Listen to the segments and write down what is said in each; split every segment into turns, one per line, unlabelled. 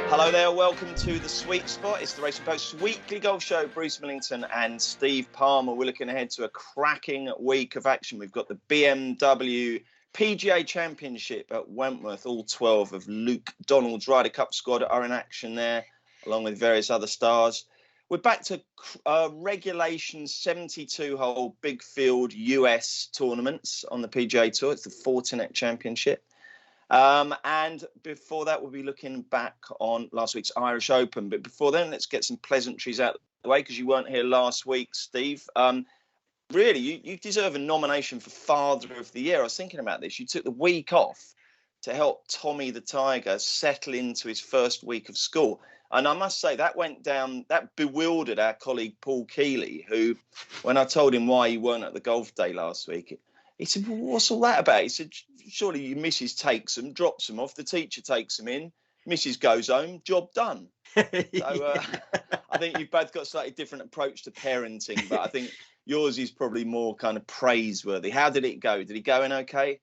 Hello there, welcome to The Sweet Spot. It's the Racing Post's weekly golf show. Bruce Millington and Steve Palmer. We're looking ahead to a cracking week of action. We've got the BMW PGA Championship at Wentworth. All 12 of Luke Donald's Ryder Cup squad are in action there, along with various other stars. We're back to regulation 72-hole big field US tournaments on the PGA Tour. It's the Fortinet Championship. And before that, we'll be looking back on last week's Irish Open. But before then, let's get some pleasantries out of the way, because you weren't here last week, Steve. Really, you deserve a nomination for Father of the Year. I was thinking about this. You took the week off to help Tommy the Tiger settle into his first week of school. And I must say, that went down, that bewildered our colleague Paul Keeley, who, when I told him why you weren't at the golf day last week, he said, well, what's all that about? He said, surely your missus takes them, drops them off, the teacher takes them in, missus goes home, job done. So I think you've both got a slightly different approach to parenting, but I think yours is probably more kind of praiseworthy. How did it go? Did he go in okay?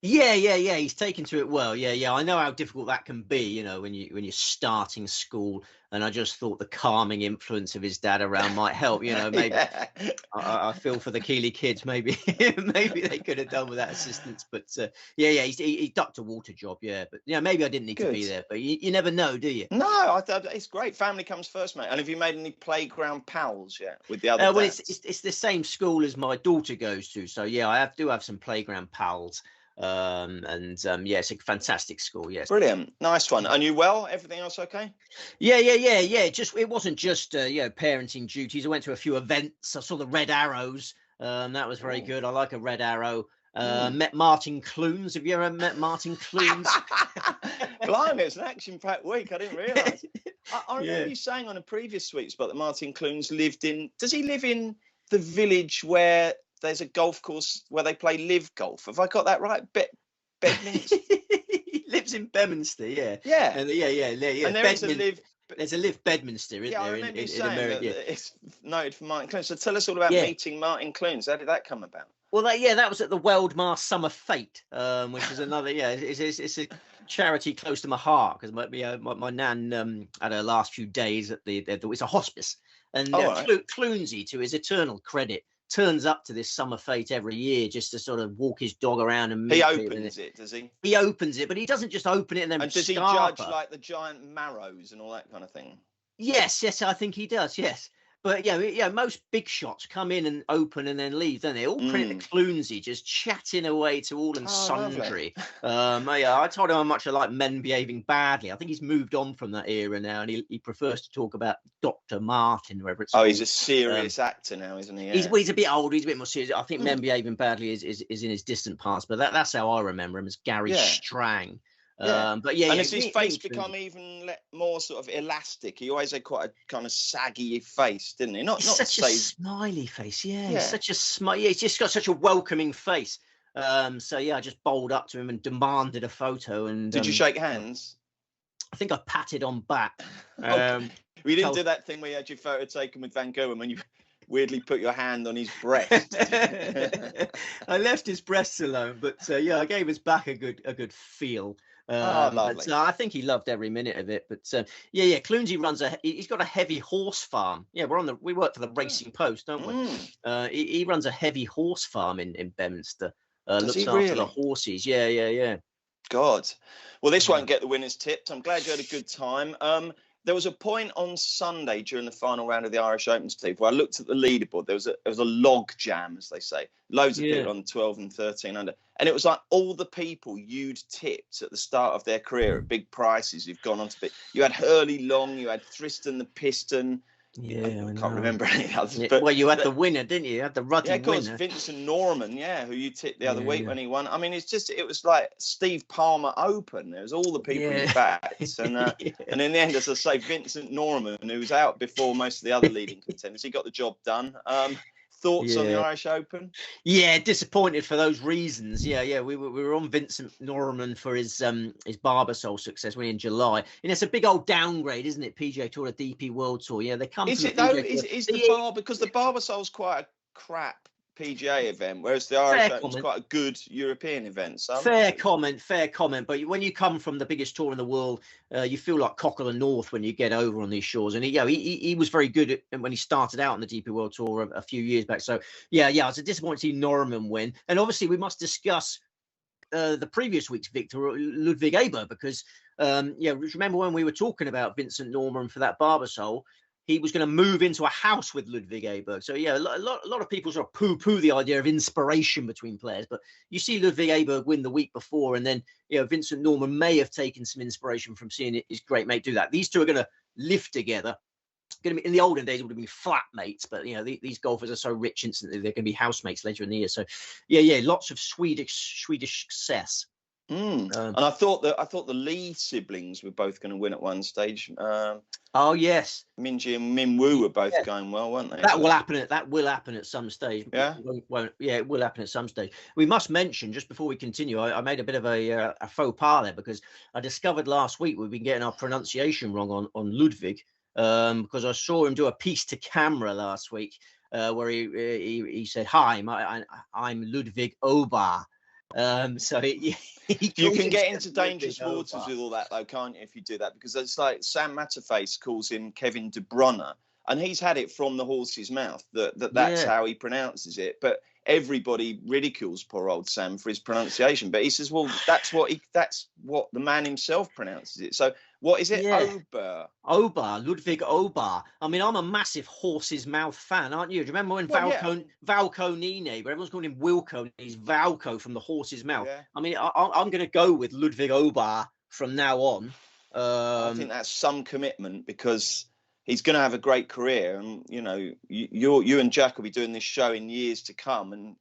Yeah. He's taken to it well. Yeah. I know how difficult that can be, you know, when you're starting school. And I just thought the calming influence of his dad around might help. You know, maybe I feel for the Keeley kids. Maybe they could have done with that assistance. But he ducked a water job. Yeah, but maybe I didn't need to be there. But you never know, do you?
No, it's great. Family comes first, mate. And have you made any playground pals yet with the other?
Well, it's the same school as my daughter goes to. So yeah, I do have some playground pals. It's a fantastic school. Yes,
brilliant, nice one. And you well? Everything else okay?
Yeah. It wasn't just parenting duties. I went to a few events. I saw the Red Arrows. That was very good. I like a Red Arrow. Met Martin Clunes. Have you ever met Martin Clunes?
Blimey, it's an action-packed week. I didn't realise. I remember you saying on a previous Sweet Spot that Martin Clunes lived in. Does he live in the village where there's a golf course where they play live golf? Have I got that right? Bedminster?
He lives in Bedminster, yeah.
Yeah.
And
And there's
a live Bedminster, isn't there?
I remember you saying
America,
that it's noted for Martin Clunes. So tell us all about meeting Martin Clunes. How did that come about?
Well, that was at the Weldmar Summer Fete, which is another, it's a charity close to my heart, because my nan had her last few days at it's a hospice. And Clunesy, to his eternal credit, turns up to this summer fete every year just to sort of walk his dog around and meet
He opens it, does he?
He opens it, but he doesn't just open it and then
does he judge like the giant marrows and all that kind of thing? Yes,
I think he does, yes. But most big shots come in and open and then leave, don't they? All credit to Clunesy, just chatting away to all and sundry. I told him how much I like Men Behaving Badly. I think he's moved on from that era now, and he prefers to talk about Dr. Martin, wherever it's.
He's a serious actor now, isn't he? Yeah.
He's a bit older. He's a bit more serious. I think Men Behaving Badly is in his distant past, but that's how I remember him, as Gary Strang.
And has his face become even more sort of elastic? He always had quite a kind of saggy face, didn't he? Not
such a smiley face. He's such a smile. He's just got such a welcoming face. I just bowled up to him and demanded a photo. And
did you shake hands?
I think I patted on back.
We didn't do that thing where you had your photo taken with Van Gogh when you weirdly put your hand on his breast.
I left his breasts alone, but I gave his back a good feel.
Lovely.
I think he loved every minute of it. But Clunesy he's got a heavy horse farm. Yeah, we work for the Racing Post, don't we? He runs a heavy horse farm in Bedminster. Looks after the horses. Yeah.
God. Well, this won't get the winners tipped. I'm glad you had a good time. There was a point on Sunday during the final round of the Irish Open, Steve, where I looked at the leaderboard. There was a log jam, as they say. Loads of people on 12 and 13 under. And it was like all the people you'd tipped at the start of their career at big prices who've gone on to be. You had Hurley Long, you had Tristan the Piston.
Yeah,
I can't remember any others.
But you had the winner, didn't you? You had the ruddy winner.
Yeah, of course, Vincent Norman, who you tipped the other week when he won. I mean, it was like Steve Palmer Open. There was all the people you backed. And in the end, as I say, Vincent Norman, who was out before most of the other leading contenders, he got the job done. Thoughts on the Irish Open?
Yeah, disappointed for those reasons. Yeah. We were on Vincent Norman for his Barbasol success in July. And it's a big old downgrade, isn't it? PGA Tour, the DP World Tour. Yeah, they come.
Is it though? Is the bar because the Barbasol's quite a crap PGA event, whereas the Irish Open is quite a good European event. So
fair comment. But when you come from the biggest tour in the world, you feel like cock of the north when you get over on these shores. And he was very good when he started out on the DP World Tour a few years back. So yeah, it's a disappointing to see Norman win. And obviously we must discuss the previous week's victor, Ludwig Aberg, because remember when we were talking about Vincent Norman for that Barbasol, he was going to move into a house with Ludwig Aberg. So yeah, a lot of people sort of poo-poo the idea of inspiration between players, but you see Ludwig Aberg win the week before, and then Vincent Norman may have taken some inspiration from seeing his great mate do that. These two are going to live together. Going to be, in the olden days, it would have been flatmates, but these golfers are so rich instantly they're going to be housemates later in the year. So yeah, lots of Swedish success.
And I thought the Lee siblings were both going to win at one stage.
Oh yes,
Minji and Minwoo were both going well, weren't they?
That will happen at some stage.
Yeah,
it will happen at some stage. We must mention, just before we continue, I made a bit of a faux pas there, because I discovered last week we've been getting our pronunciation wrong on Ludwig. Because I saw him do a piece to camera last week where he said, "Hi, I'm Ludwig Obar." So you
can get into dangerous waters with all that, though, can't you? If you do that, because it's like Sam Matterface calls him Kevin De Bruyne, and he's had it from the horse's mouth that's how he pronounces it. But everybody ridicules poor old Sam for his pronunciation. But he says, well, that's what the man himself pronounces it. So what is it?
Obar, Ludwig Obar. I mean, I'm a massive horse's mouth fan, aren't you? Do you remember when Valco Nine, but everyone's calling him Wilco, and he's Valco from the horse's mouth. Yeah. I mean, I'm going to go with Ludwig Obar from now on.
I think that's some commitment, because he's going to have a great career, and you and Jack will be doing this show in years to come, and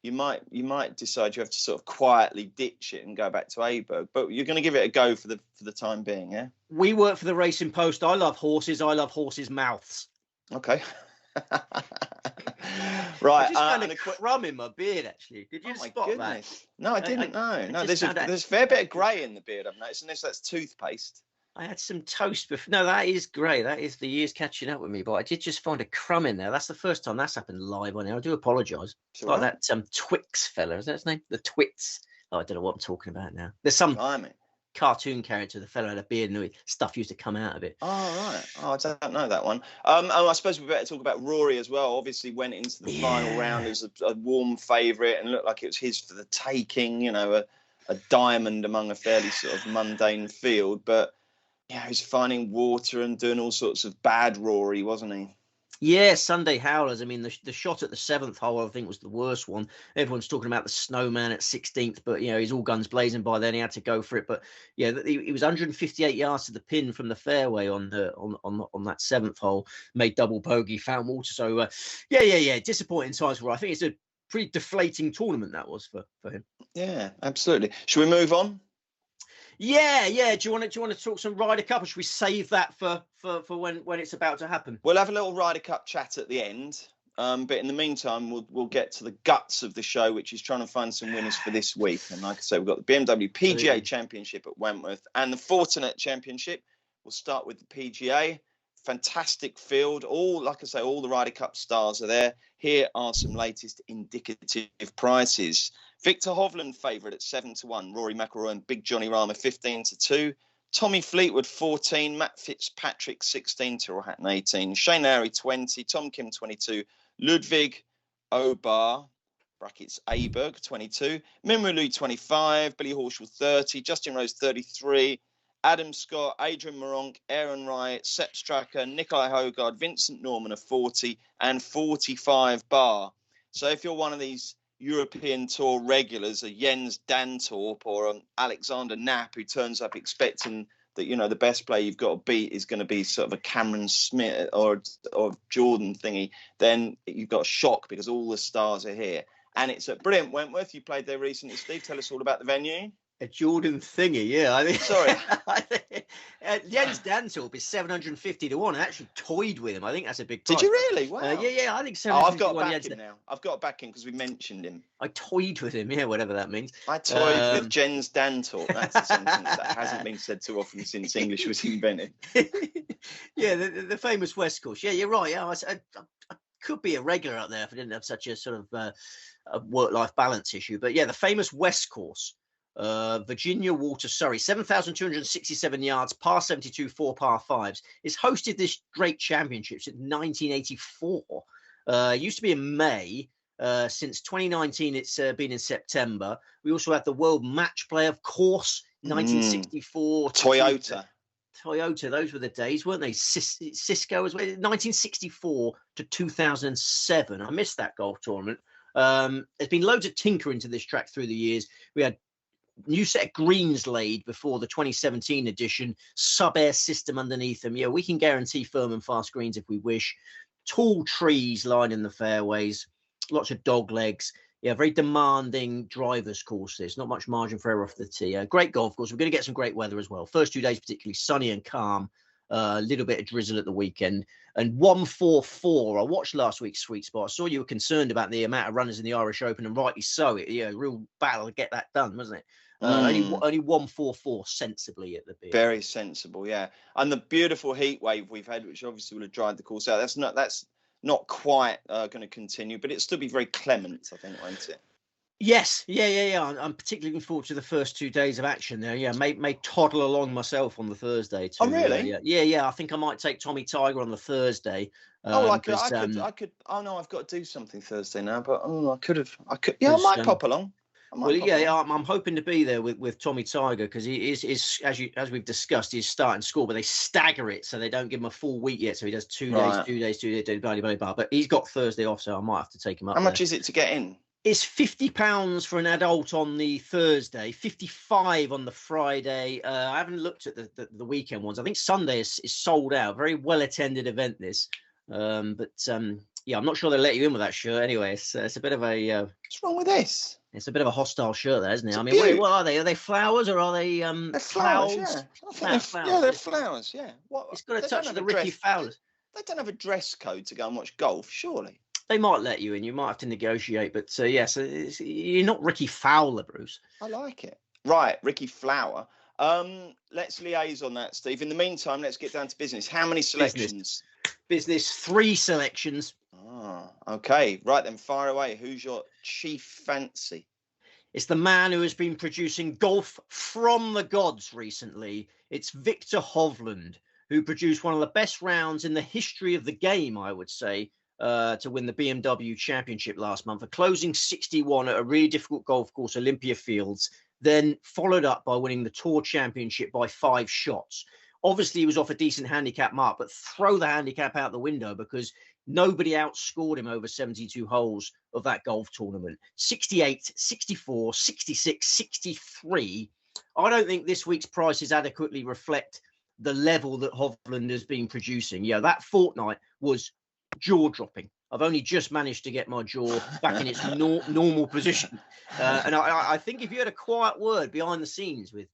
you might decide you have to sort of quietly ditch it and go back to Aberg, but you're going to give it a go for the time being, yeah?
We work for the Racing Post. I love horses. I love horses' mouths.
Okay. Right.
I just found a crumb in my beard, actually. Did you spot that?
No, I didn't know. No, there's a fair bit of grey in the beard, I've noticed, unless that's toothpaste.
I had some toast before. No, that is grey. That is the years catching up with me. But I did just find a crumb in there. That's the first time that's happened live on here. I do apologise. It's like that Twix fella. Is that his name? The Twits. Oh, I don't know what I'm talking about now. There's some cartoon character. The fella had a beard and stuff used to come out of it.
Oh, right. Oh, I don't know that one. I suppose we better talk about Rory as well. Obviously went into the final round as a warm favourite and looked like it was his for the taking, a diamond among a fairly sort of mundane field. But yeah, he's finding water and doing all sorts of bad Rory, wasn't he?
Yeah, Sunday howlers. I mean, the shot at the 7th hole, I think, was the worst one. Everyone's talking about the snowman at 16th, but, he's all guns blazing by then. He had to go for it. But, yeah, he was 158 yards to the pin from the fairway on that 7th hole, made double bogey, found water. So, yeah, disappointing times for him. I think it's a pretty deflating tournament that was for him.
Yeah, absolutely. Should we move on?
Yeah. Do you want to talk some Ryder Cup, or should we save that for when it's about to happen?
We'll have a little Ryder Cup chat at the end. But in the meantime, we'll get to the guts of the show, which is trying to find some winners for this week. And like I say, we've got the BMW PGA Championship at Wentworth and the Fortinet Championship. We'll start with the PGA. Fantastic field. All the Ryder Cup stars are there. Here are some latest indicative prices. Victor Hovland favourite at 7-1. Rory McIlroy and Big Johnny Rahma 15-2. Tommy Fleetwood 14. Matt Fitzpatrick 16. Tyrrell Hatton 18. Shane Lowry 20. Tom Kim 22. Ludwig Obar brackets Aberg 22. Minwoo Lee 25. Billy Horschel 30. Justin Rose 33. Adam Scott, Adrian Moronk, Aaron Wright, Sepp Straka, Nikolai Hogard, Vincent Norman are 40 and 45 bar. So if you're one of these European Tour regulars, a Jens Dantorp or Alexander Knapp, who turns up expecting that, the best player you've got to beat is going to be sort of a Cameron Smith or Jordan thingy, then you've got a shock because all the stars are here. And it's at brilliant Wentworth. You played there recently, Steve. Tell us all about the venue.
A Jordan thingy, yeah. I think.
Sorry.
Jens Dantorp is 750-1. I actually toyed with him. I think that's a big price.
Did you really? Wow.
Yeah. I think 750-1.
I've got to back him now. I've got to back him because we mentioned him.
I toyed with him, yeah, whatever that means.
I toyed with Jens Dantorp. That's a sentence that hasn't been said too often since English was invented.
Yeah, the famous West Course. Yeah, you're right. Yeah, I could be a regular up there if I didn't have such a sort of a work-life balance issue. But yeah, the famous West Course, Virginia Water, Surrey, 7,267 yards, par 72, 4 par 5s. It's hosted this great championship since 1984. Used to be in May. Since 2019, it's been in September. We also had the World Match Play, of course, 1964. Toyota, those were the days, weren't they? Cisco as well, 1964 to 2007. I missed that golf tournament. There's been loads of tinkering to this track through the years. We had new set of greens laid before the 2017 edition, sub-air system underneath them. Yeah, we can guarantee firm and fast greens if we wish. Tall trees lining the fairways, lots of dog legs. Yeah, very demanding driver's course. There's not much margin for error off the tee. Great golf course. We're going to get some great weather as well. First 2 days particularly sunny and calm. A little bit of drizzle at the weekend. And 144. I watched last week's Sweet Spot. I saw you were concerned about the amount of runners in the Irish Open, and rightly so. Real battle to get that done, wasn't it? Only 144 sensibly at the beer.
Very sensible, yeah. And the beautiful heat wave we've had, which obviously will have dried the course out. That's not quite going to continue, but it'll still be very clement, I think, won't it?
Yes, yeah. I'm particularly looking forward to the first 2 days of action there. Yeah, may toddle along myself on the Thursday too.
Oh, really?
Yeah. I think I might take Tommy Tiger on the Thursday.
I could. Oh no, I've got to do something Thursday now, but I could. Yeah, I might pop along.
I'm hoping to be there with Tommy Tiger because he is as we've discussed, he's starting school, but they stagger it so they don't give him a full week yet. So he does 2 days, 2 days, blah, blah, blah. But he's got Thursday off, so I might have to take him up.
How much is it to get in?
It's £50 for an adult on the Thursday, 55 on the Friday. I haven't looked at the weekend ones. I think Sunday is sold out. Very well attended event this, yeah, I'm not sure they'll let you in with that shirt. Anyway, it's a bit of a.
What's wrong with this?
It's a bit of a hostile shirt, there, isn't it? I mean, what are they? Are they flowers or are they
they're flowers? Yeah.
Flowers.
Yeah, they're flowers. Yeah.
What? It's got a touch of the Ricky Fowler.
They don't have a dress code to go and watch golf, surely.
They might let you in. You might have to negotiate, but so you're not Ricky Fowler, Bruce.
I like it. Right, Ricky Flower. Let's liaise on that, Steve. In the meantime, let's get down to business. How many selections?
Business 3 selections.
Okay. Right then, fire away. Who's your chief fancy?
It's the man who has been producing golf from the gods recently. It's Victor Hovland, who produced one of the best rounds in the history of the game, I would say, to win the BMW Championship last month. A closing 61 at a really difficult golf course, Olympia Fields, then followed up by winning the Tour Championship by 5 shots. Obviously, he was off a decent handicap mark, but throw the handicap out the window because nobody outscored him over 72 holes of that golf tournament. 68, 64, 66, 63. I don't think this week's prices adequately reflect the level that Hovland has been producing. Yeah, that fortnight was jaw-dropping. I've only just managed to get my jaw back in its normal position. And I think if you had a quiet word behind the scenes with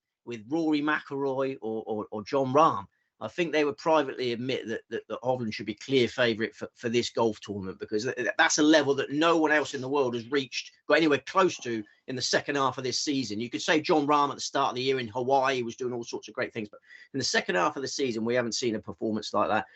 Rory McIlroy or John Rahm, I think they would privately admit that Hovland should be clear favourite for this golf tournament because that's a level that no one else in the world has got anywhere close to in the second half of this season. You could say John Rahm at the start of the year in Hawaii was doing all sorts of great things, but in the second half of the season, we haven't seen a performance like that.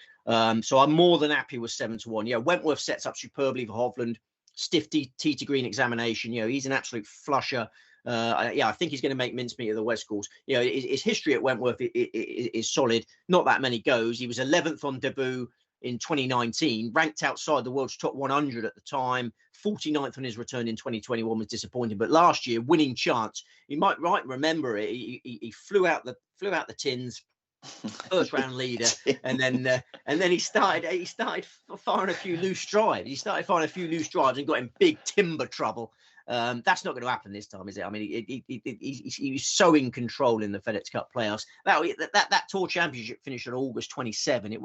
So I'm more than happy with 7-1. Yeah, Wentworth sets up superbly for Hovland. Stiff tee to green examination. He's an absolute flusher. I think he's going to make mincemeat of the West Course. His history at Wentworth is solid. Not that many goes. He was 11th on debut in 2019, ranked outside the world's top 100 at the time. 49th on his return in 2021 was disappointing, but last year, winning chance. You might remember it. He flew out the tins. First round leader, and then he started firing a few loose drives. He started firing a few loose drives and got in big timber trouble. That's not going to happen this time, is it? I mean, he was so in control in the FedEx Cup playoffs. That Tour Championship finished on August 27.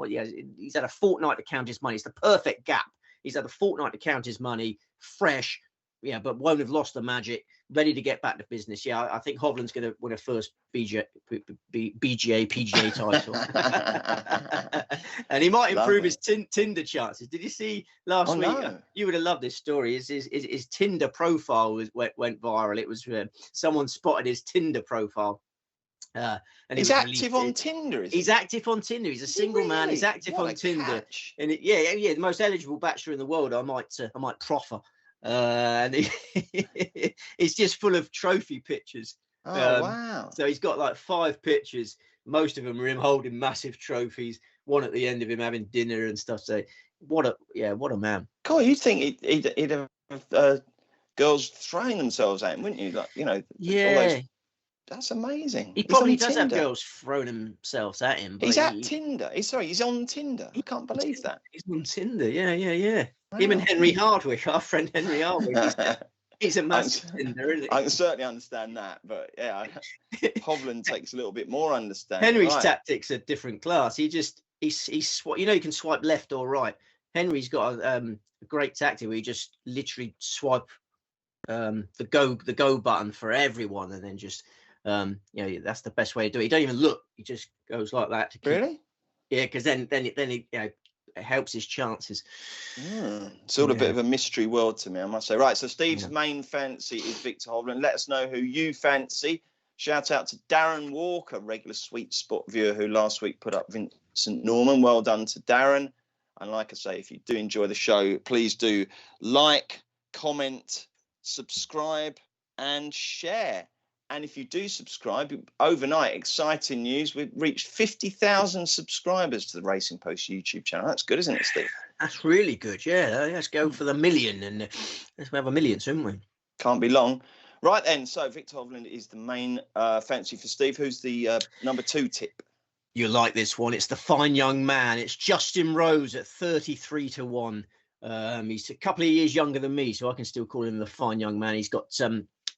He's had a fortnight to count his money. It's the perfect gap. He's had a fortnight to count his money, fresh, but won't have lost the magic. Ready to get back to business. Yeah, I think Hovland's going to win a first PGA title. And he might improve his Tinder chances. Did you see last week? No. You would have loved this story. His Tinder profile went viral. It was someone spotted his Tinder profile And
he's active on Tinder, is he?
He's active on Tinder. He's a single man. He's active on Tinder.
Catch.
And the most eligible bachelor in the world. I might proffer. And it's just full of trophy pictures.
Oh wow!
So he's got like 5 pictures. Most of them are him holding massive trophies. One at the end of him having dinner and stuff. So what a man!
God, you'd think he'd have girls throwing themselves at him, wouldn't you? Like, all those. That's amazing.
He probably does have girls throwing themselves at him. But
he's at Tinder. He's on Tinder. I can't believe that.
He's on Tinder. Yeah.
Wow.
Him and Henry Hardwick, our friend Henry Hardwick. He's a massive Tinder, isn't he?
I can certainly understand that, but yeah, Hovland takes a little bit more understanding.
Henry's tactics are different class. He's you can swipe left or right. Henry's got a great tactic where you just literally swipe the go button for everyone, and then just that's the best way to do it. You don't even look. He just goes like that.
Really?
Yeah, because then it helps his chances.
It's all a bit of a mystery world to me, I must say. Right, so Steve's main fancy is Victor Hovland. Let us know who you fancy. Shout out to Darren Walker, regular Sweet Spot viewer, who last week put up Vincent Norman. Well done to Darren. And like I say, if you do enjoy the show, please do like, comment, subscribe and share. And if you do subscribe, overnight, exciting news, we've reached 50,000 subscribers to the Racing Post YouTube channel. That's good, isn't it, Steve?
That's really good, yeah. Let's go for the million, and let's have a million soon, we?
Can't be long. Right then, so Victor Hovland is the main fancy for Steve. Who's the number 2 tip?
You like this one. It's the fine young man. It's Justin Rose at 33 to 1. He's a couple of years younger than me, so I can still call him the fine young man. He's got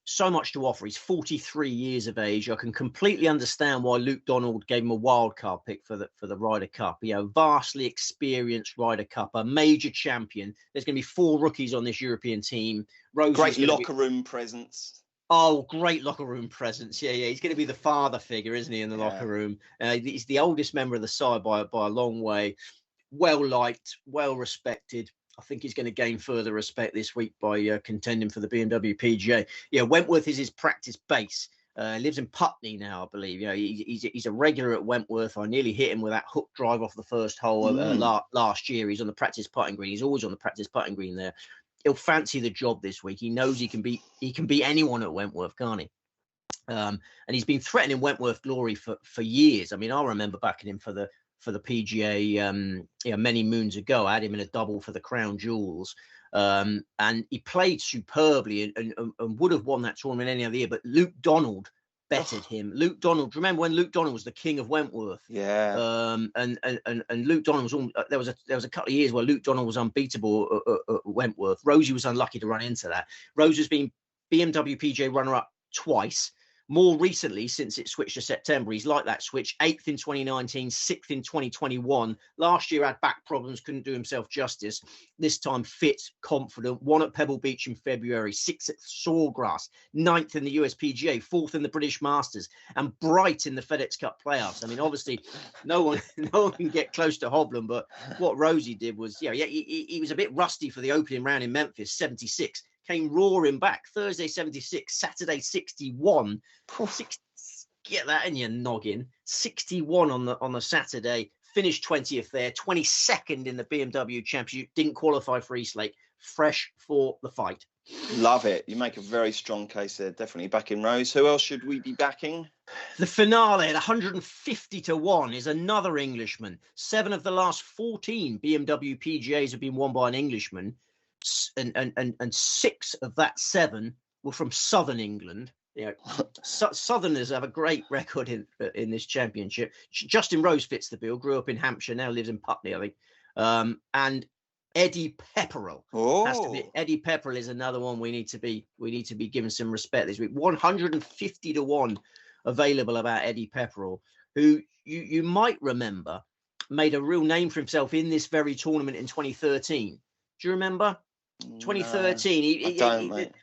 so much to offer. He's 43 years of age. I can completely understand why Luke Donald gave him a wild card pick for the Ryder Cup. Vastly experienced Ryder Cup, a major champion. There's going to be 4 rookies on this European team.
Great locker room presence.
Oh, great locker room presence. Yeah. He's going to be the father figure, isn't he, in the locker room? He's the oldest member of the side by a long way. Well liked, well respected. I think he's going to gain further respect this week by contending for the BMW PGA. Yeah, Wentworth is his practice base. Lives in Putney now, I believe. He's a regular at Wentworth. I nearly hit him with that hook drive off the first hole last year. He's on the practice putting green. He's always on the practice putting green there. He'll fancy the job this week. He knows he can beat anyone at Wentworth, can't he? And he's been threatening Wentworth glory for years. I mean, I remember backing him for the PGA many moons ago. I had him in a double for the Crown Jewels, and he played superbly and would have won that tournament any other year. But Luke Donald bettered him. Luke Donald, remember when Luke Donald was the king of Wentworth?
Yeah.
And Luke Donald was there was a couple of years where Luke Donald was unbeatable at Wentworth. Rosie was unlucky to run into that. Rose has been BMW PGA runner-up twice. More recently, since it switched to September, he's like that switch. 8th in 2019, 6th in 2021. Last year had back problems, couldn't do himself justice. This time fit, confident. 1 at Pebble Beach in February, 6th at Sawgrass, 9th in the US PGA, 4th in the British Masters, and bright in the FedEx Cup playoffs. I mean, obviously, no one can get close to Hovland, but what Rosie did was, he was a bit rusty for the opening round in Memphis, 76. Came roaring back. Thursday 76, Saturday 61. Get that in your noggin. 61 on the Saturday. Finished 20th there. 22nd in the BMW Championship. Didn't qualify for East Lake. Fresh for the fight.
Love it. You make a very strong case there. Definitely backing Rose. Who else should we be backing?
The finale at 150 to 1 is another Englishman. 7 of the last 14 BMW PGAs have been won by an Englishman. And 6 of that 7 were from Southern England. Southerners have a great record in this championship. Justin Rose fits the bill. Grew up in Hampshire, now lives in Putney, I think. And Eddie Pepperell. Eddie Pepperell is another one we need to be giving some respect this week. 150 to 1 available about Eddie Pepperell, who you might remember made a real name for himself in this very tournament in 2013. Do you remember? 2013,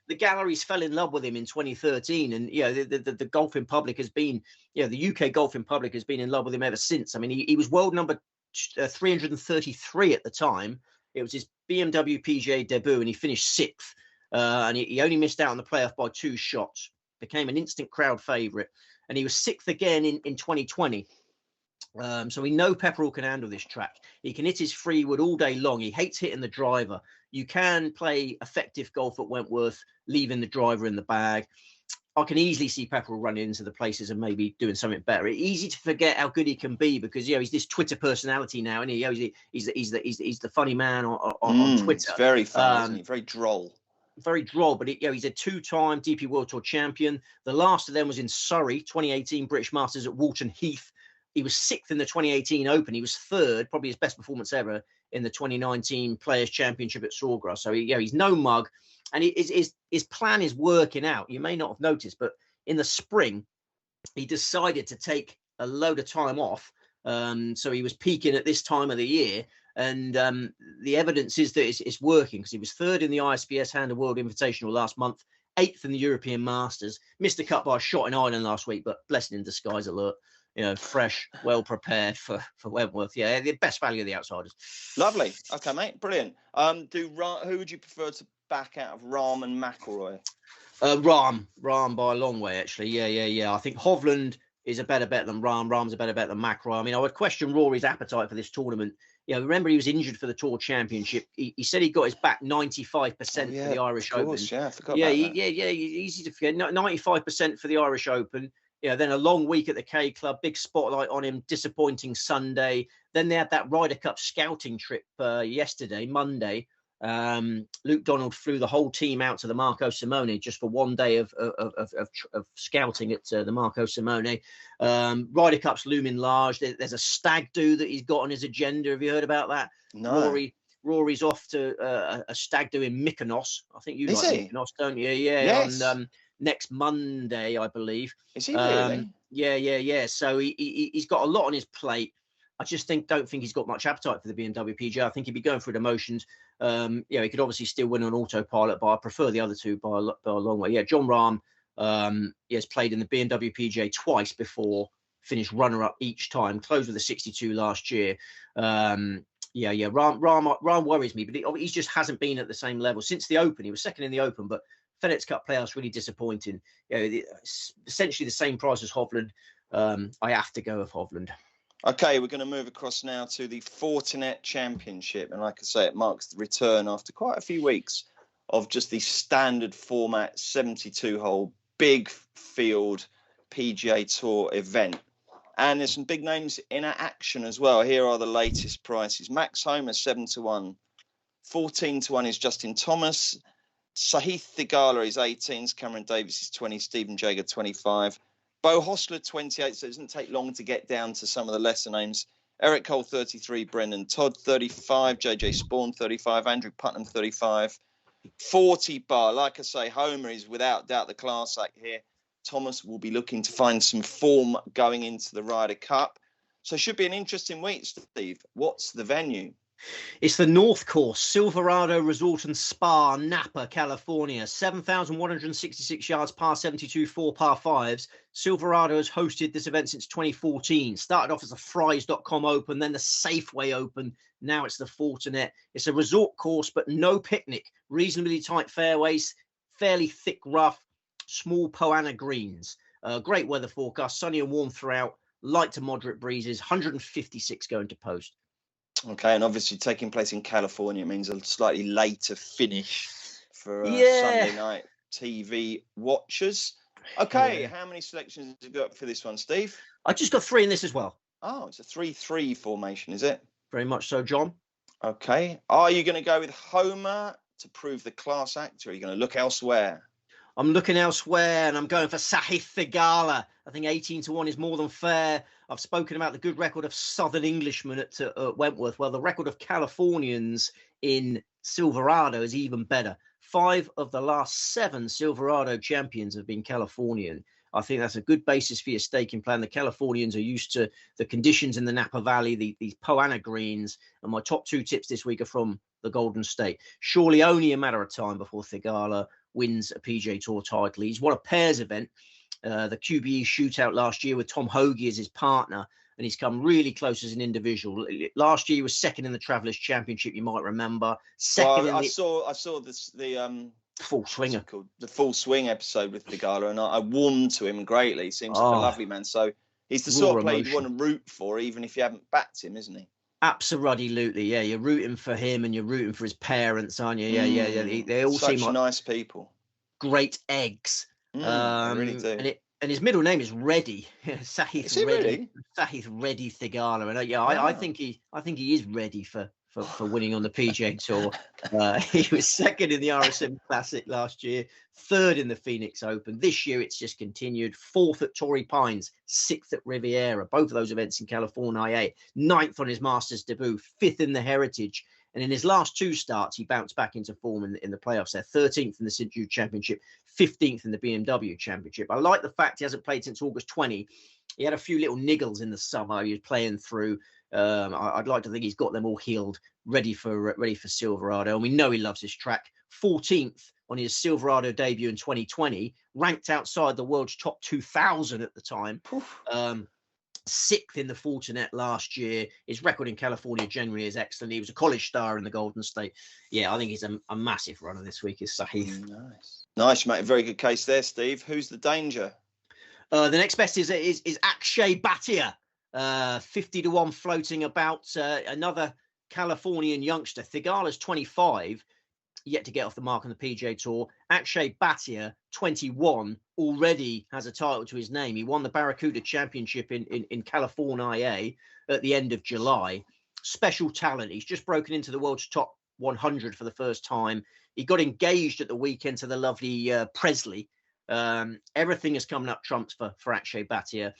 the galleries fell in love with him in 2013, and the golfing public has been, the UK golfing public has been in love with him ever since. I mean, he was world number 333 at the time. It was his BMW PGA debut, and he finished 6th, and he only missed out on the playoff by 2 shots. became an instant crowd favourite, and he was 6th again in 2020. So we know Pepperell can handle this track. He can hit his 3-wood all day long. He hates hitting the driver. You can play effective golf at Wentworth, leaving the driver in the bag. I can easily see Pepperell running into the places and maybe doing something better. It's easy to forget how good he can be because he's this Twitter personality now, and he's the funny man on Twitter.
It's very funny, isn't he? Very droll.
Very droll, but he's a 2-time DP World Tour champion. The last of them was in Surrey, 2018 British Masters at Walton Heath. He was 6th in the 2018 Open. He was 3rd, probably his best performance ever, in the 2019 Players Championship at Sawgrass. So he's no mug, and his plan is working out. You may not have noticed, but in the spring, he decided to take a load of time off. So he was peaking at this time of the year, and the evidence is that it's working because he was 3rd in the ISPS Hand of World Invitational last month, 8th in the European Masters, missed the cut by a shot in Ireland last week, but blessing in disguise alert. Fresh, well prepared for Wentworth. Yeah, the best value of the outsiders.
Lovely. Okay, mate. Brilliant. Who would you prefer to back out of Rahm and McIlroy?
Rahm by a long way, actually. Yeah. I think Hovland is a better bet than Rahm. Rahm's a better bet than McIlroy. I mean, I would question Rory's appetite for this tournament. Remember he was injured for the Tour Championship. He said he got his back 95% for the Irish Open.
Yeah, I forgot about that.
Easy to forget. 95% for the Irish Open. Then a long week at the K Club, big spotlight on him, disappointing Sunday. Then they had that Ryder Cup scouting trip yesterday, Monday. Luke Donald flew the whole team out to the Marco Simone just for one day of scouting at the Marco Simone. Ryder Cup's looming large. There's a stag do that he's got on his agenda. Have you heard about that?
No.
Rory's off to a stag do in Mykonos. I think you like Mykonos, don't you? Yeah.
Yes.
On next Monday, I believe.
Is he really?
Yeah. So he's got a lot on his plate. I just don't think he's got much appetite for the BMW PGA. I think he'd be going through the motions. He could obviously still win on autopilot, but I prefer the other two by a long way. Yeah, John Rahm has played in the BMW PGA twice before, finished runner-up each time, closed with a 62 last year. Rahm worries me, but he just hasn't been at the same level since the Open. He was 2nd in the Open, but FedEx Cup playoffs really disappointing. Essentially the same price as Hovland. I have to go with Hovland.
Okay, we're going to move across now to the Fortinet Championship. And like I say, it marks the return after quite a few weeks of just the standard format 72-hole big field PGA Tour event. And there's some big names in action as well. Here are the latest prices. Max Homer 7-1. 14-1 is Justin Thomas. Sahith Theegala is 18, Cameron Davis is 20, Stephen Jager 25, Bo Hostler 28, so it doesn't take long to get down to some of the lesser names. Eric Cole 33, Brendan Todd 35, JJ Spawn 35, Andrew Putnam 35, 40 bar. Like I say, Homer is without doubt the class act here. Thomas will be looking to find some form going into the Ryder Cup. So it should be an interesting week, Steve. What's the venue?
It's the North Course, Silverado Resort and Spa, Napa, California. 7,166 yards, par 72, 4 par 5s. Silverado has hosted this event since 2014. Started off as the Fries.com Open, then the Safeway Open. Now it's the Fortinet. It's a resort course, but no picnic. Reasonably tight fairways, fairly thick rough, small Poana greens. Great weather forecast, sunny and warm throughout. Light to moderate breezes, 156 going to post.
Okay, and obviously taking place in California means a slightly later finish for Sunday night TV watchers. Okay, how many selections have you got for this one, Steve?
I just got 3 in this as well.
Oh, it's a 3-3 formation, is it?
Very much so, John.
Okay. Are you going to go with Homer to prove the class act, or are you going to look elsewhere?
I'm looking elsewhere, and I'm going for Sahith Theegala. I think 18-1 is more than fair. I've spoken about the good record of Southern Englishmen at Wentworth. Well, the record of Californians in Silverado is even better. 5 of the last 7 Silverado champions have been Californian. I think that's a good basis for your staking plan. The Californians are used to the conditions in the Napa Valley, these Poana greens. And my top 2 tips this week are from the Golden State. Surely only a matter of time before Theegala wins a PGA Tour title. He's won a pairs event, the QBE shootout last year with Tom Hoagie as his partner, and he's come really close as an individual. Last year he was 2nd in the Travelers Championship, you might remember. I saw
this the
Full swinger.
Called the Full Swing episode with Thigala, and I warmed to him greatly. He seems like a lovely man. So he's the sort of player you want to root for, even if you haven't backed him, isn't he?
Absolutely, yeah. You're rooting for him, and you're rooting for his parents, aren't you? Yeah. They all seem like
nice people,
great eggs.
They really do.
And his middle name is Reddy. Sahith
Reddy.
Sahith Reddy Thigala, and I think he is ready for winning on the PGA Tour. He was second in the RSM Classic last year, third in the Phoenix Open. This year it's just continued. Fourth at Torrey Pines, sixth at Riviera, both of those events in California. Ninth on his Masters debut, fifth in the Heritage. And in his last two starts, he bounced back into form in the playoffs there. 13th in the St. Jude Championship, 15th in the BMW Championship. I like the fact he hasn't played since August 20. He had a few little niggles in the summer he was playing through. I'd like to think he's got them all healed, ready for Silverado. And we know he loves this track. 14th on his Silverado debut in 2020, ranked outside the world's top 2,000 at the time. Sixth in the Fortinet last year. His record in California generally is excellent. He was a college star in the Golden State. Yeah, I think he's a massive runner this week, is Sahith.
Nice, mate. Very good case there, Steve. Who's the danger?
The next best is Akshay Bhatia. 50-1 floating about, another Californian youngster. Thigala's 25, yet to get off the mark on the PGA Tour. Akshay Bhatia, 21, already has a title to his name. He won the Barracuda Championship in California at the end of July. Special talent. He's just broken into the world's top 100 for the first time. He got engaged at the weekend to the lovely Presley. Everything is coming up trumps for Akshay Bhatia,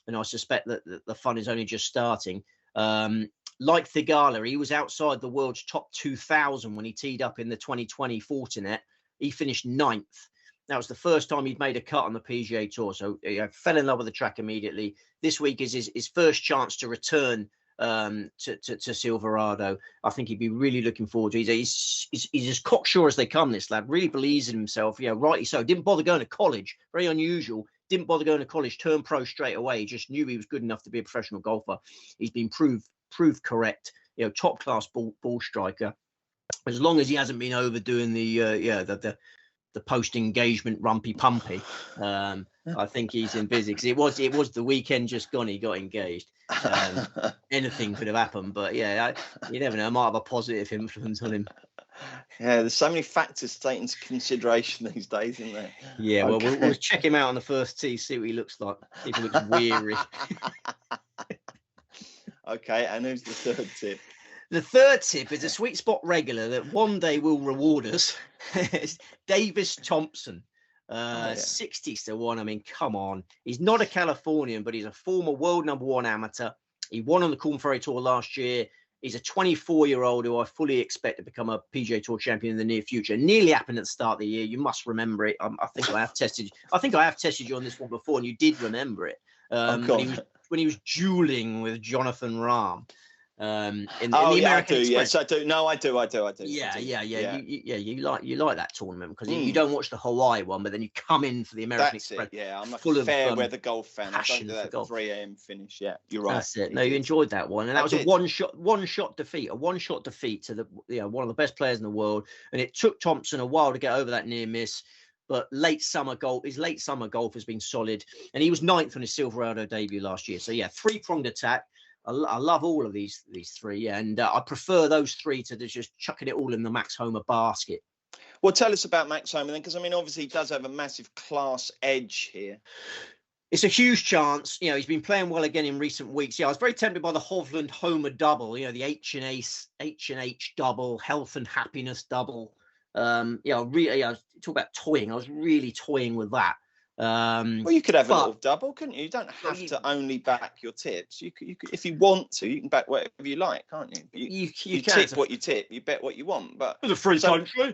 and I suspect that the fun is only just starting. Like Thigala, he was outside the world's top 2,000 when he teed up in the 2020 Fortinet. He finished 9th. That was the first time he'd made a cut on the PGA Tour, so he fell in love with the track immediately. This week is his first chance to return to Silverado. I think he'd be really looking forward to it. He's as cocksure as they come, this lad. Really believes in himself. Yeah, rightly so. Didn't bother going to college. Very unusual. Didn't bother going to college. Turned pro straight away. He just knew he was good enough to be a professional golfer. He's been proved correct. You know, top class ball striker. As long as he hasn't been overdoing the post engagement rumpy pumpy. I think he's in busy, because it was the weekend just gone. He got engaged. Anything could have happened, but yeah, you never know. I might have a positive influence on him.
Yeah, there's so many factors to take into consideration these days, isn't there?
Yeah, well, we'll check him out on the first tee, see what he looks like. If he looks weary.
Okay, and who's the third tip?
The third tip is a sweet spot regular that one day will reward us. It's Davis Thompson. 60-1. I mean, come on. He's not a Californian, but he's a former world #1 amateur. He won on the Corn Ferry Tour last year. He's a 24-year-old who I fully expect to become a PGA Tour champion in the near future. Nearly happened at the start of the year. You must remember it. I think I have tested you on this one before, and you did remember it. When he was dueling with Jonathan Rahm. In the American Express.
Yes, I do. No, I do.
Yeah. You like that tournament because you don't watch the Hawaii one, but then you come in for the American Express.
Yeah, I'm a fair weather golf fan. I don't do that 3 a.m. finish. Yeah, you're right.
That's it. No, you enjoyed that one, and that was a one shot defeat to the one of the best players in the world. And it took Thompson a while to get over that near miss. But his late summer golf has been solid, and he was 9th on his Silverado debut last year. So yeah, 3-pronged attack. I love all of these three, and I prefer those three to just chucking it all in the Max Homer basket.
Well, tell us about Max Homer then, because I mean, obviously he does have a massive class edge here.
It's a huge chance. You know, he's been playing well again in recent weeks. Yeah, I was very tempted by the Hovland Homer double. You know, the H&H double, health and happiness double. Really, talk about toying. I was really toying with that.
Well, you could have a little double, couldn't you? You don't have to only back your tips. You could, if you want to, you can back whatever you like, can't you? You tip what you tip, you bet what you want. But
it's a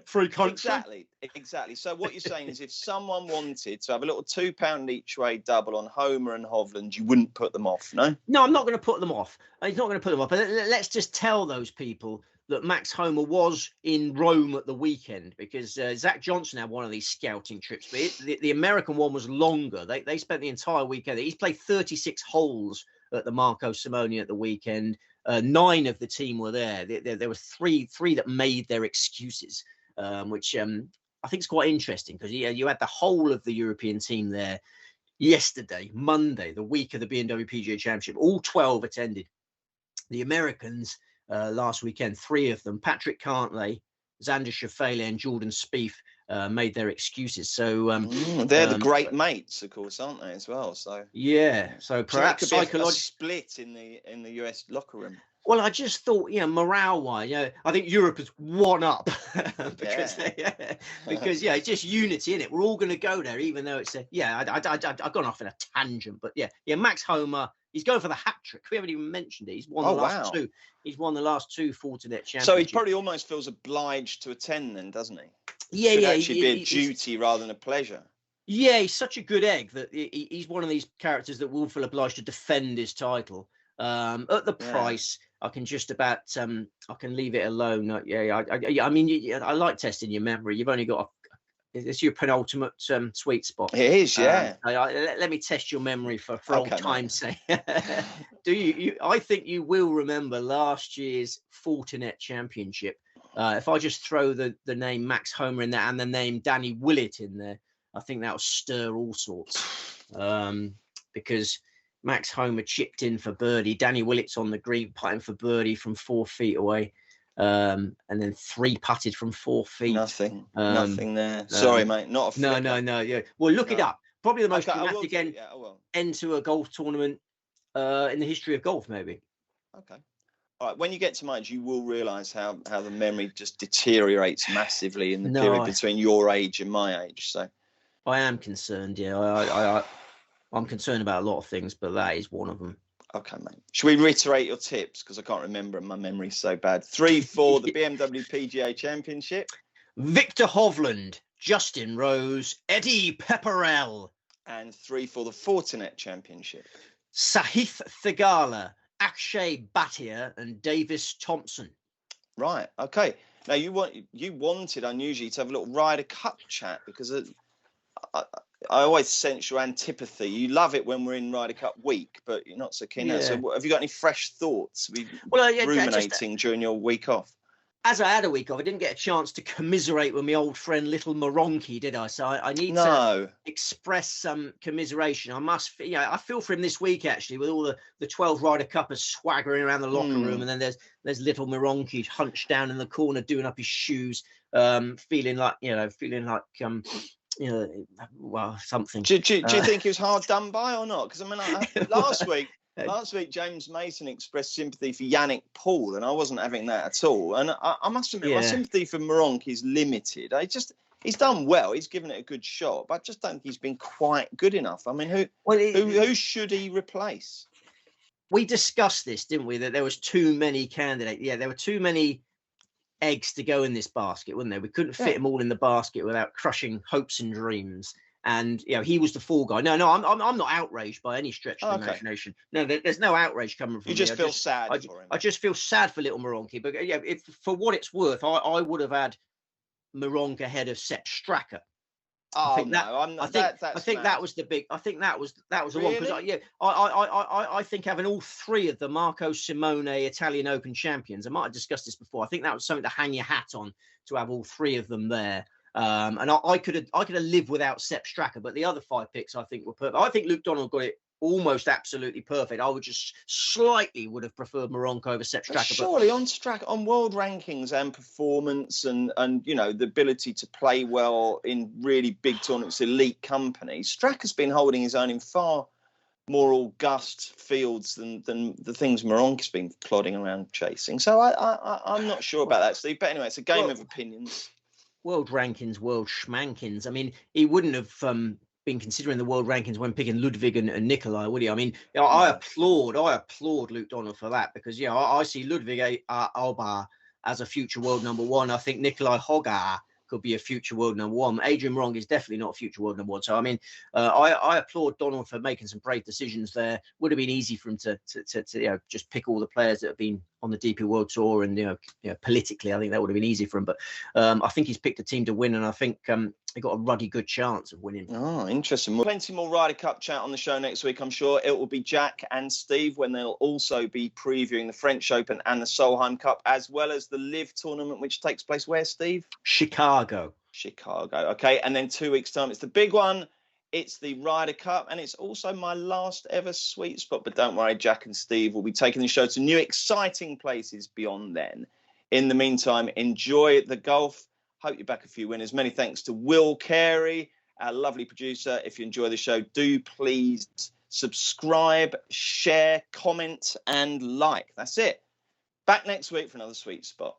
free country.
Exactly. So what you're saying is, if someone wanted to have a little £2 each way double on Homer and Hovland, you wouldn't put them off, no?
No, I'm not going to put them off. He's not going to put them off. But let's just tell those people that Max Homer was in Rome at the weekend, because Zach Johnson had one of these scouting trips, but the American one was longer. They spent the entire weekend. He's played 36 holes at the Marco Simone at the weekend. 9 of the team were there. There were three that made their excuses, which I think it's quite interesting because you had the whole of the European team there yesterday, Monday, the week of the BMW PGA Championship. All 12 attended. The Americans last weekend, 3 of them, Patrick Cantlay, Xander Schauffele and Jordan Spieth, made their excuses. So
they're the great mates, of course, aren't they, as well? So
yeah, so perhaps
it could be a split in the US locker room.
Well, I just thought, morale-wise, I think Europe is one up because it's just unity in it. We're all going to go there, even though it's I've gone off in a tangent, but Max Homa, he's going for the hat trick. We haven't even mentioned it. He's won the last 2. He's won the last 2 Fortinet Championships.
So he probably almost feels obliged to attend, then, doesn't he?
Yeah,
Should actually be a duty rather than a pleasure.
Yeah, he's such a good egg that he's one of these characters that will feel obliged to defend his title at the price. I can just about I can leave it alone. I mean, I like testing your memory. You've only got it's your penultimate sweet spot.
It is, yeah.
Let me test your memory for old time's sake. Do you? I think you will remember last year's Fortinet Championship. If I just throw the name Max Homa in there and the name Danny Willett in there, I think that'll stir all sorts. Because Max Homa chipped in for birdie. Danny Willett's on the green, putting for birdie from 4 feet away. And then 3 putted from 4 feet.
Nothing there. Sorry, mate. Not a flipper.
No. Yeah. Well, look it up. Probably the most dramatic end to a golf tournament in the history of golf, maybe.
Okay. All right. When you get to my age, you will realise how the memory just deteriorates massively in the period between your age and my age. So
I am concerned. Yeah, I'm concerned about a lot of things, but that is one of them.
Okay, mate. Should we reiterate your tips? Because I can't remember and my memory's so bad. 3 for the BMW PGA Championship.
Victor Hovland, Justin Rose, Eddie Pepperell.
And 3 for the Fortinet Championship.
Sahith Theegala, Akshay Bhatia and Davis Thompson.
Right. Okay. Now you wanted unusually to have a little Ryder Cup chat because I always sense your antipathy. You love it when we're in Ryder Cup week, but you're not so keen. Yeah. So have you got any fresh thoughts? Ruminating during your week off?
As I had a week off, I didn't get a chance to commiserate with my old friend Little Moronky, did I? So I need to express some commiseration. I feel for him this week, actually, with all the 12 Ryder Cuppers swaggering around the locker room. And then there's Little Moronky hunched down in the corner, doing up his shoes, feeling like something.
Do you think he was hard done by or not? Because I mean, last week James Mason expressed sympathy for Yannick Paul, and I wasn't having that at all. And I must admit, my sympathy for Moronk is limited. He's done well. He's given it a good shot, but I just don't think he's been quite good enough. I mean, who should he replace?
We discussed this, didn't we? That there was too many candidates. Yeah, there were too many eggs to go in this basket, wasn't there? We couldn't fit them all in the basket without crushing hopes and dreams. And he was the fall guy. No, I'm not outraged by any stretch of the imagination. No, there's no outrage coming from me.
You just feel sad for him.
I just feel sad for Little Moronky. But if for what it's worth, I would have had Moronk ahead of Sepp Straka. I think that was the big. I think that was the one because I think having all 3 of the Marco Simone Italian Open champions. I might have discussed this before. I think that was something to hang your hat on, to have all 3 of them there. And I could have lived without Sepp Straka, but the other 5 picks I think were perfect. I think Luke Donald got it almost absolutely perfect. I would just slightly would have preferred Moronk over Sepp Straka.
Surely on world rankings and performance and the ability to play well in really big tournaments, elite companies, Straka's been holding his own in far more august fields than the things Moronky's been plodding around chasing. So I'm not sure about that, Steve. But anyway, it's a game of opinions.
World rankings, world schmankings. I mean, he wouldn't have been considering the world rankings when picking Ludwig and Nikolai, would he? I mean, I applaud Luke Donald for that because I see Ludwig Alba as a future world number 1. I think Nikolai Hogar could be a future world number 1. Adrian Morong is definitely not a future world number 1. So I mean, I applaud Donald for making some brave decisions there. Would have been easy for him to just pick all the players that have been on the DP World Tour, and politically, I think that would have been easy for him. But I think he's picked a team to win, and I think definitely got a ruddy good chance of winning.
Oh, interesting. Well, plenty more Ryder Cup chat on the show next week, I'm sure. It will be Jack and Steve when they'll also be previewing the French Open and the Solheim Cup, as well as the Live tournament, which takes place where, Steve?
Chicago.
Okay, and then 2 weeks' time, it's the big one. It's the Ryder Cup, and it's also my last ever sweet spot. But don't worry, Jack and Steve will be taking the show to new exciting places beyond then. In the meantime, enjoy the golf. Hope you're back a few winners. Many thanks to Will Carey, our lovely producer. If you enjoy the show, do please subscribe, share, comment, and like. That's it. Back next week for another sweet spot.